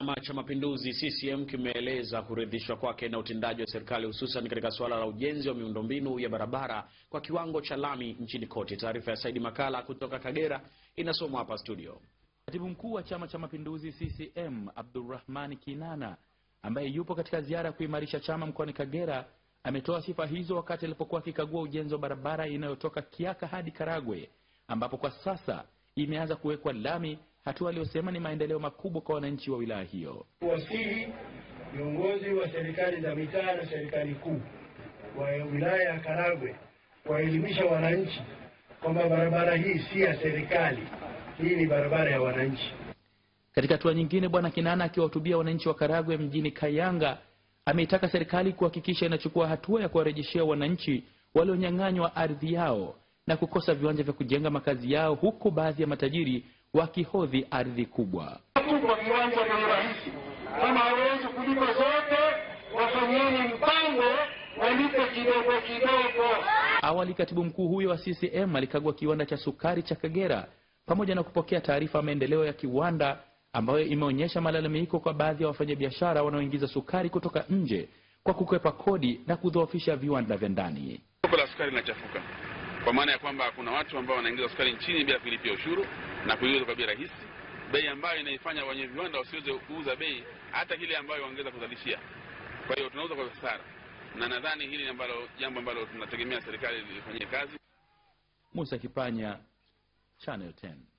Chama cha Mapinduzi CCM kimeeleza kuridhishwa kwake na utendaji wa serikali hususan katika suala la ujenzi wa miundombinu ya barabara kwa kiwango cha lami nchini kote. Taarifa ya Saidi Makala kutoka Kagera inasomwa hapa studio. Katibu mkuu wa Chama cha Mapinduzi CCM Abdulrahman Kinana, ambaye yupo katika ziara ya kuimarisha chama mkoani Kagera, ametoa sifa hizo wakati alipokuwa akikagua ujenzi wa barabara inayotoka Kiaka hadi Karagwe, ambapo kwa sasa imeanza kuwekwa lami, hatua aliyosema ni maendeleo makubwa kwa wananchi wa wilaya hiyo. Wasihi viongozi wa serikali za mitaa na serikali kuu wa wilaya ya Karagwe kuwaelimisha wananchi kwamba barabara hii si ya serikali, hii ni barabara ya wananchi. Katika hatua nyingine, Bwana Kinana akiwahutubia wananchi wa Karagwe mjini Kayanga, ameitaka serikali kuhakikisha inachukua hatua ya kuwarejeshea wananchi walionyang'anywa ardhi yao na kukosa viwanja vya kujenga makazi yao, huku baadhi ya matajiri wakihodhi ardhi kubwa. Kwa viwanja vya urahisi, kama hawezi kulipa zote, wafanyeni mpango walipe kidogo kidogo. Awali katibu mkuu huyo wa CCM alikagua kiwanda cha sukari cha Kagera pamoja na kupokea taarifa ya maendeleo ya kiwanda ambayo imeonyesha malalamiko kwa baadhi ya wafanyabiashara wanaoingiza sukari kutoka nje kwa kukwepa kodi na kudhoofisha viwanda vya ndani. Soko la sukari linachafuka kwa maana ya kwamba kuna watu ambao wanaingiza sukari nchini bila kulipia ushuru na kuiuza kwa bei rahisi, bei ambayo inaifanya wenye viwanda wasiweze kuuza bei hata kile ambayo wangeweza kuzalishia. Kwa hiyo tunauza kwa hasara, na nadhani hili jambo ambalo tunategemea serikali ifanyie kazi. Musa Kipanya, Channel 10.